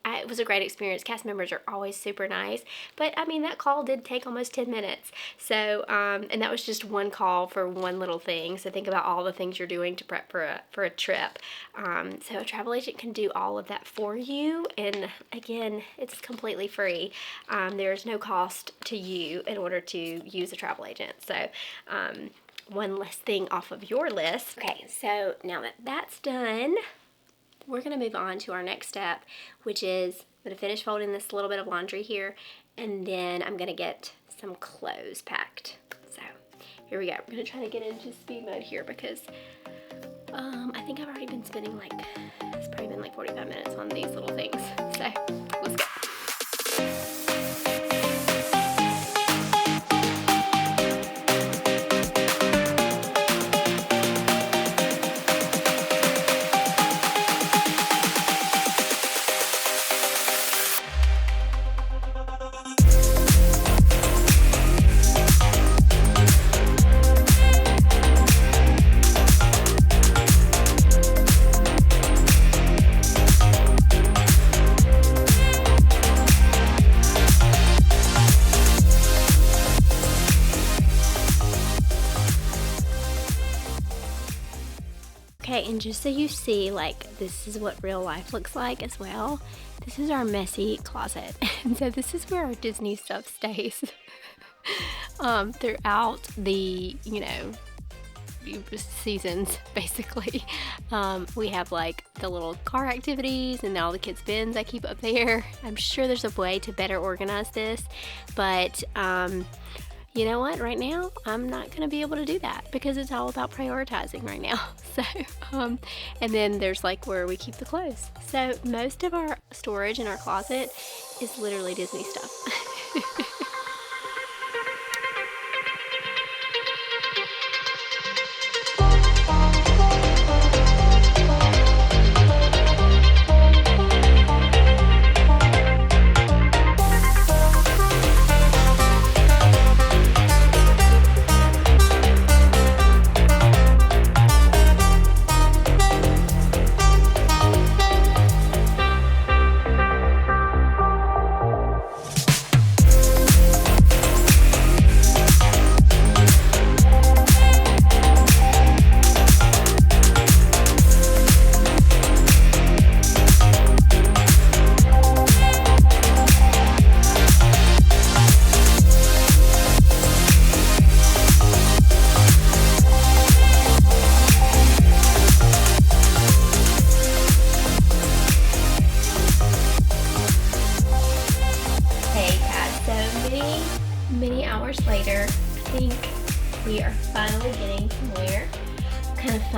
B: It was a great experience. Cast members are always super nice, but that call did take almost 10 minutes. So, and that was just one call for one little thing. So think about all the things you're doing to prep for a trip. So a travel agent can do all of that for you. And again, it's completely free. There's no cost to you in order to use a travel agent. So, one less thing off of your list. Okay, so now that that's done, we're going to move on to our next step, which is I'm going to finish folding this little bit of laundry here, and then I'm going to get some clothes packed. So here we go. We're going to try to get into speed mode here because I think I've already been spending it's probably been 45 minutes on these little things. So let's go. Okay, and just so you see, this is what real life looks like as well. This is our messy closet. And so this is where our Disney stuff stays throughout the, seasons, basically. We have the little car activities and all the kids' bins I keep up there. I'm sure there's a way to better organize this, but you know what? Right now, I'm not going to be able to do that because it's all about prioritizing right now. So, and then there's where we keep the clothes. So most of our storage in our closet is literally Disney stuff.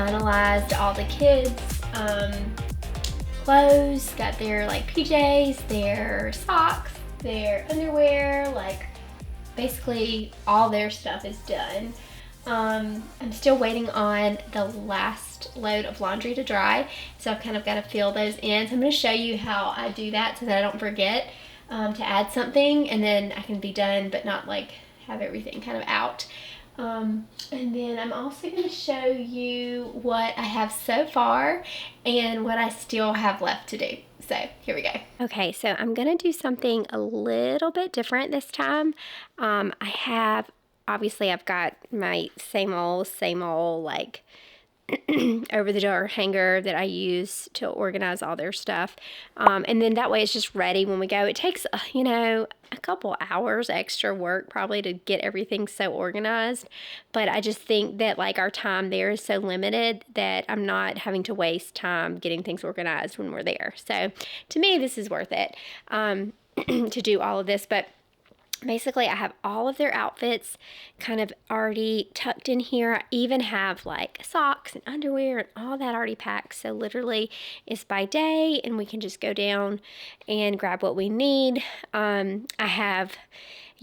A: finalized all the kids' clothes, got their like PJs, their socks, their underwear, like basically all their stuff is done. I'm still waiting on the last load of laundry to dry, so I've kind of got to fill those in. So I'm going to show you how I do that so that I don't forget to add something, and then I can be done but not like have everything kind of out. And then I'm also going to show you what I have so far and what I still have left to do. So here we go.
B: Okay, so I'm gonna do something a little bit different this time. Obviously I've got my same old like over the door hanger that I use to organize all their stuff. And then that way it's just ready when we go. It takes, a couple hours extra work probably to get everything so organized. But I just think that like our time there is so limited that I'm not having to waste time getting things organized when we're there. So to me, this is worth it to do all of this. But basically, I have all of their outfits kind of already tucked in here. I even have like socks and underwear and all that already packed. So literally it's by day and we can just go down and grab what we need.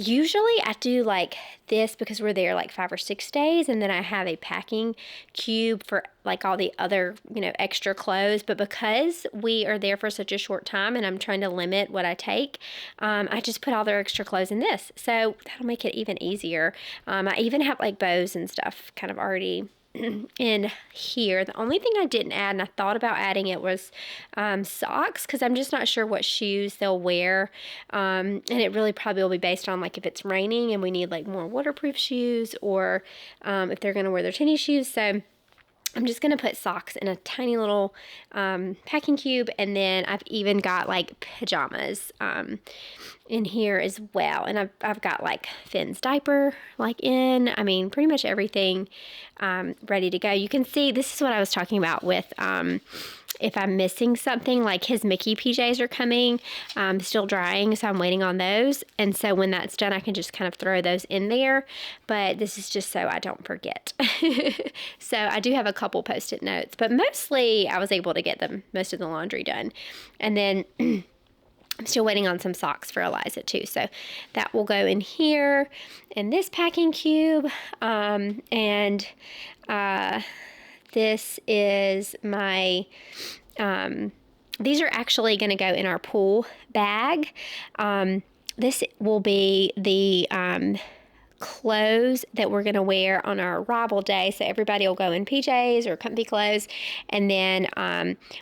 B: Usually I do like this because we're there like 5 or 6 days, and then I have a packing cube for like all the other, extra clothes. But because we are there for such a short time and I'm trying to limit what I take, I just put all their extra clothes in this. So that'll make it even easier. I even have like bows and stuff kind of already in here. The only thing I didn't add, and I thought about adding it, was socks, because I'm just not sure what shoes they'll wear, and it really probably will be based on like if it's raining and we need like more waterproof shoes, or if they're going to wear their tennis shoes. So I'm just going to put socks in a tiny little packing cube, and then I've even got like pajamas in here as well. And I've got like Finn's diaper pretty much everything ready to go. You can see, this is what I was talking about with if I'm missing something, like his Mickey PJs are coming, still drying, so I'm waiting on those. And so when that's done, I can just kind of throw those in there. But this is just so I don't forget. So I do have a couple Post-it notes, but mostly I was able to get most of the laundry done. And then I'm still waiting on some socks for Eliza too. So that will go in here in this packing cube. This is my, these are actually going to go in our pool bag. This will be the clothes that we're going to wear on our arrival day. So everybody will go in PJs or comfy clothes. And then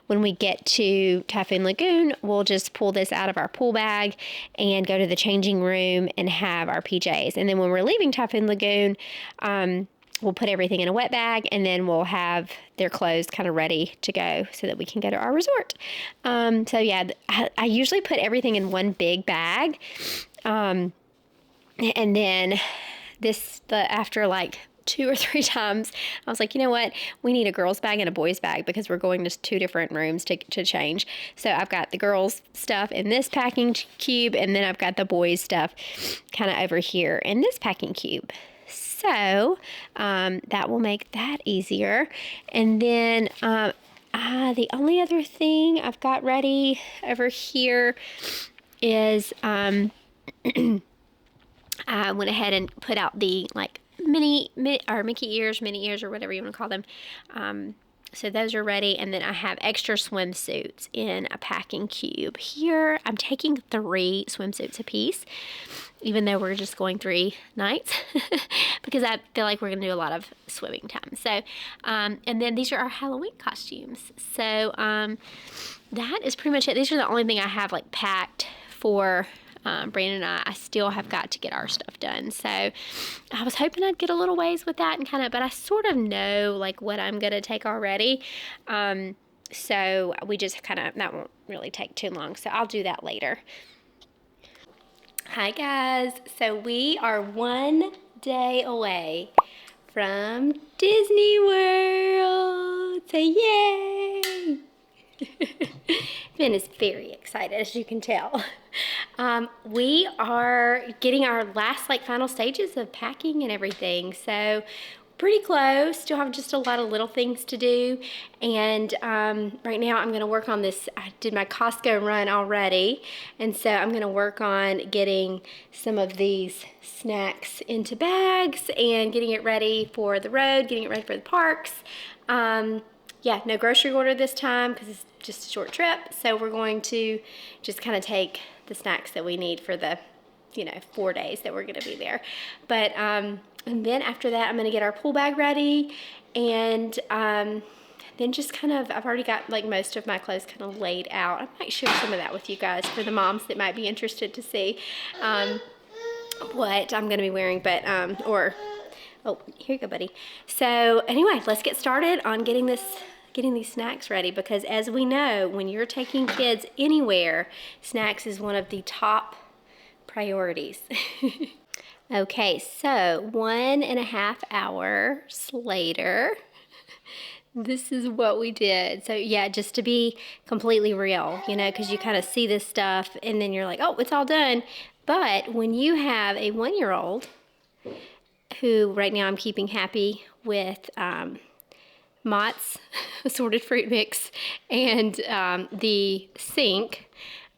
B: when we get to Typhoon Lagoon, we'll just pull this out of our pool bag and go to the changing room and have our PJs. And then when we're leaving Typhoon Lagoon, we'll put everything in a wet bag, and then we'll have their clothes kind of ready to go so that we can go to our resort. So yeah, I usually put everything in one big bag. And then after like 2 or 3 times, I was like, you know what? We need a girl's bag and a boy's bag because we're going to 2 different rooms to change. So I've got the girls' stuff in this packing cube, and then I've got the boys' stuff kind of over here in this packing cube. So that will make that easier. And then the only other thing I've got ready over here is I went ahead and put out the like Mickey ears, Minnie ears, or whatever you want to call them. So those are ready, and then I have extra swimsuits in a packing cube. Here I'm taking 3 swimsuits apiece, even though we're just going 3 nights, because I feel like we're going to do a lot of swimming time. So, and then these are our Halloween costumes. So that is pretty much it. These are the only thing I have like packed for Brandon and I still have got to get our stuff done. So I was hoping I'd get a little ways with that but I sort of know like what I'm going to take already. So we just that won't really take too long. So I'll do that later.
A: Hi guys. So we are 1 day away from Disney World. So yay! Finn is very excited, as you can tell. We are getting our last final stages of packing and everything. So
B: pretty close. Still have just a lot of little things to do. And right now I'm gonna work on this. I did my Costco run already. And so I'm gonna work on getting some of these snacks into bags and getting it ready for the road, getting it ready for the parks. Yeah, no grocery order this time because it's just a short trip. So we're going to just kind of take the snacks that we need for the 4 days that we're gonna be there. But and then after that, I'm gonna get our pool bag ready, and then just kind of, I've already got like most of my clothes kind of laid out. I might share some of that with you guys for the moms that might be interested to see what I'm gonna be wearing, but oh, here you go, buddy. So anyway, let's get started on getting these snacks ready, because as we know, when you're taking kids anywhere, snacks is one of the top priorities. Okay, so 1.5 hours later, this is what we did. So yeah, just to be completely real, because you kind of see this stuff and then you're like, oh, it's all done. But when you have a 1-year-old who right now I'm keeping happy with Mott's assorted fruit mix and the sink,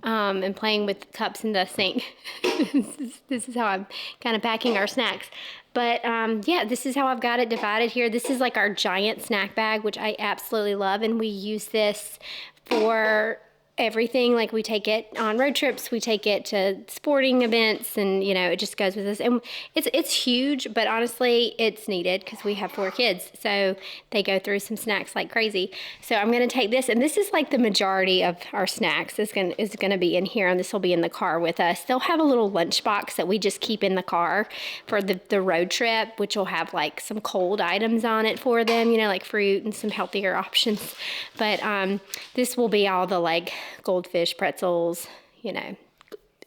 B: and playing with cups in the sink. This is how I'm kind of packing our snacks. But yeah, this is how I've got it divided here. This is like our giant snack bag, which I absolutely love. And we use this for everything. Like we take it on road trips, we take it to sporting events, and it just goes with us. And it's huge, but honestly it's needed because we have 4 kids, so they go through some snacks like crazy. So I'm gonna take this, and this is like the majority of our snacks is gonna be in here, and this will be in the car with us. They'll have a little lunch box that we just keep in the car for the road trip, which will have like some cold items on it for them, like fruit and some healthier options. But this will be all the like goldfish, pretzels,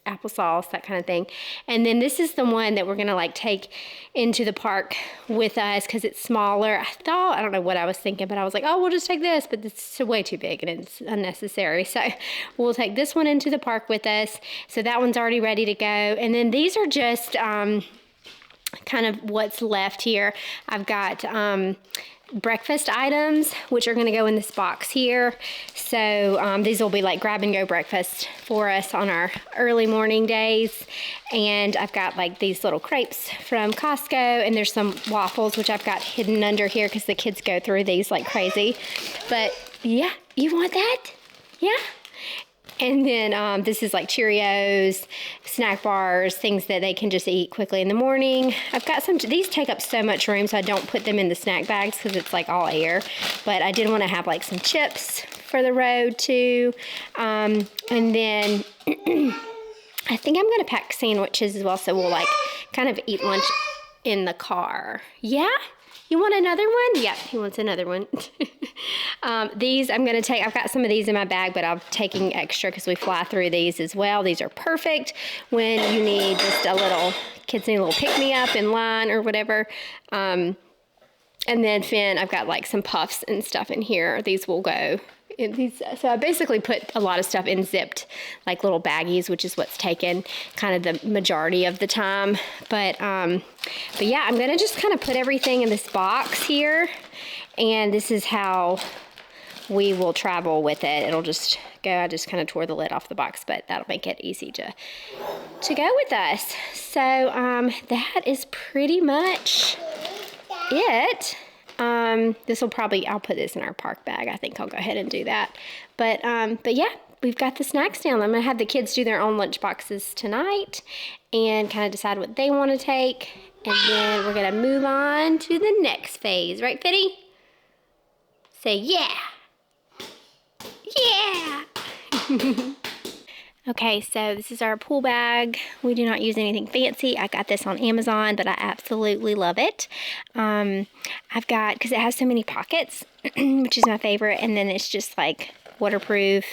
B: applesauce, that kind of thing. And then this is the one that we're gonna like take into the park with us because it's smaller. I don't know what I was thinking, but I was like, oh, we'll just take this, but it's way too big and it's unnecessary. So we'll take this one into the park with us. So that one's already ready to go. And then these are just kind of what's left here. I've got breakfast items, which are going to go in this box here. So these will be like grab and go breakfast for us on our early morning days. And I've got like these little crepes from Costco, and there's some waffles, which I've got hidden under here because the kids go through these like crazy. But yeah, you want that? Yeah. And then this is like Cheerios, snack bars, things that they can just eat quickly in the morning. I've got these take up so much room, so I don't put them in the snack bags because it's like all air. But I did want to have like some chips for the road too. And then I think I'm going to pack sandwiches as well, so we'll like kind of eat lunch in the car. Yeah? You want another one? Yeah, he wants another one. These I'm going to take. I've got some of these in my bag, but I'm taking extra because we fly through these as well. These are perfect when you need just kids need a little pick-me-up in line or whatever. And then Finn, I've got like some puffs and stuff in here. These will go in these. So I basically put a lot of stuff in zipped, like little baggies, which is what's taken kind of the majority of the time. But yeah, I'm gonna just kind of put everything in this box here, and this is how we will travel with it. It'll just go. I just kind of tore the lid off the box, but that'll make it easy to go with us. So that is pretty much it. This will probably, I'll put this in our park bag. I think I'll go ahead and do that. But yeah, we've got the snacks down. I'm gonna have the kids do their own lunch boxes tonight and kind of decide what they want to take. And then we're gonna move on to the next phase. Right, Fitty? Say yeah. Yeah. Okay, so this is our pool bag. We do not use anything fancy. I got this on Amazon, but I absolutely love it. I've got, because it has so many pockets, which is my favorite, and then it's just like waterproof.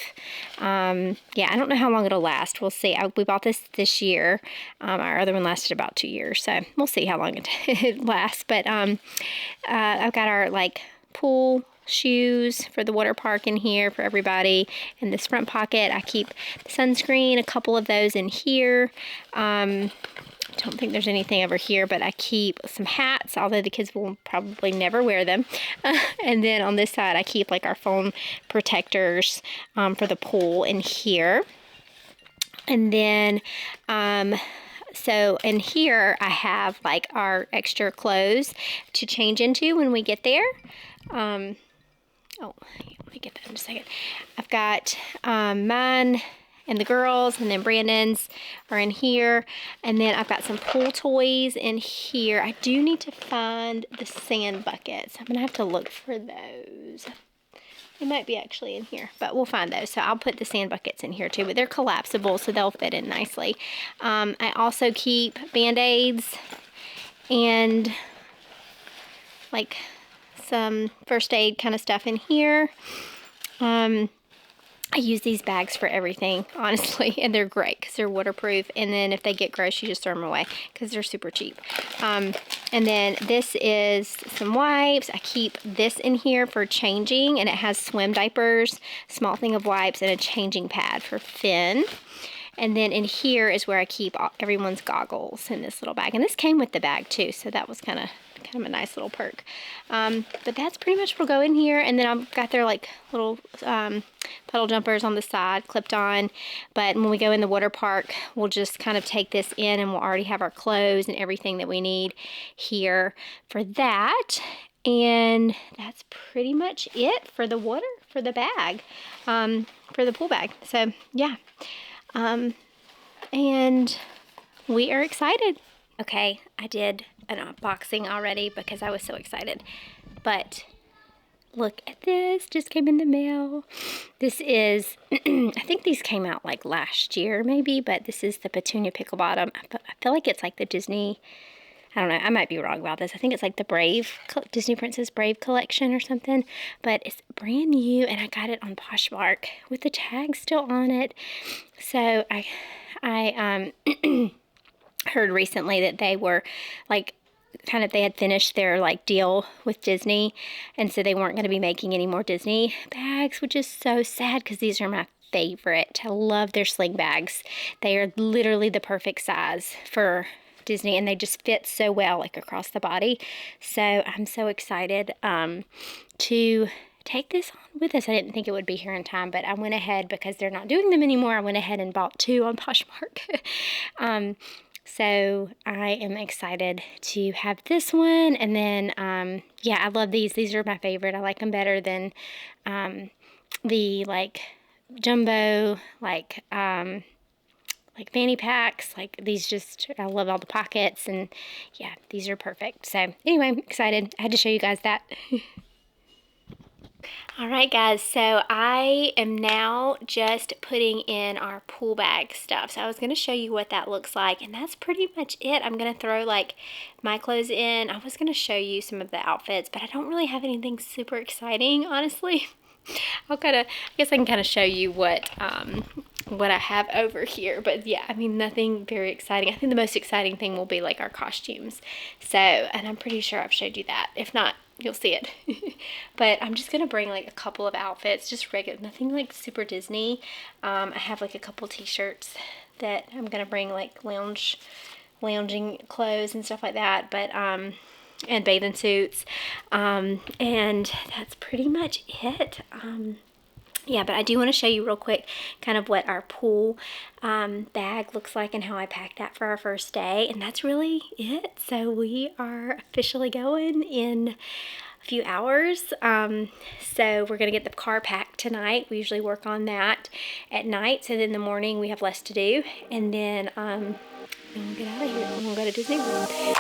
B: Yeah, I don't know how long it'll last. We'll see. We bought this year. Our other one lasted about 2 years, so we'll see how long it lasts. But I've got our like pool shoes for the water park in here for everybody. In this front pocket, I keep the sunscreen, a couple of those in here.
A: don't think there's anything over here, but I keep some hats, although the kids will probably never wear them. And then on this side, I keep like our phone protectors for the pool in here. And then, so in here, I have like our extra clothes to change into when we get there. Oh, let me get that in a second. I've got mine and the girls, and then Brandon's are in here. And then I've got some pool toys in here. I do need to find the sand buckets. I'm gonna have to look for those. They might be actually in here, but we'll find those. So I'll put the sand buckets in here too, but they're collapsible, so they'll fit in nicely. I also keep Band-Aids and like some first aid kind of stuff in here. I use these bags for everything, honestly, and they're great because they're waterproof. And then if they get gross, you just throw them away because they're super cheap. And then this is some wipes. I keep this in here for changing, and it has swim diapers, small thing of wipes, and a changing pad for Finn. And then in here is where I keep everyone's goggles in this little bag. And this came with the bag too, so that was kind of a nice little perk. But that's pretty much what'll go in here. And then I've got their like little puddle jumpers on the side clipped on. But when we go in the water park, we'll just kind of take this in, and we'll already have our clothes and everything that we need here for that. And that's pretty much it for the water, for the bag, for the pool bag. So yeah. And we are excited. Okay, I did an unboxing already because I was so excited. But look at this, just came in the mail. This is, I think these came out like last year maybe, but this is the Petunia Pickle Bottom. I feel like it's like the Disney, I don't know, I might be wrong about this. I think it's like the Brave, Disney Princess Brave collection or something. But it's brand new, and I got it on Poshmark with the tag still on it. So I heard recently that they were like, they had finished their like deal with Disney, and so they weren't going to be making any more Disney bags, which is so sad because these are my favorite. I love their sling bags. They are literally the perfect size for Disney, and they just fit so well like across the body. So I'm so excited to take this on with us. I didn't think it would be here in time, but I went ahead because they're not doing them anymore. I went ahead and bought 2 on Poshmark. So I am excited to have this one. And then, yeah, I love these. These are my favorite. I like them better than the like jumbo, like fanny packs. Like these just, I love all the pockets, and yeah, these are perfect. So anyway, I'm excited. I had to show you guys that. Alright guys, so I am now just putting in our pool bag stuff. So I was going to show you what that looks like, and that's pretty much it. I'm going to throw like my clothes in. I was going to show you some of the outfits, but I don't really have anything super exciting, honestly. I guess I can kind of show you what I have over here. But yeah, I mean, nothing very exciting. I think the most exciting thing will be like our costumes. So, and I'm pretty sure I've showed you that. If not, you'll see it. But I'm just going to bring like a couple of outfits, just regular, nothing like super Disney. I have like a couple t-shirts that I'm going to bring, like lounging clothes and stuff like that. But, and bathing suits. And that's pretty much it. Yeah, but I do want to show you real quick kind of what our pool bag looks like and how I packed that for our first day. And that's really it. So we are officially going in a few hours. So we're going to get the car packed tonight. We usually work on that at night. So then in the morning we have less to do. And then we'll get out of here. We'll go to Disney World.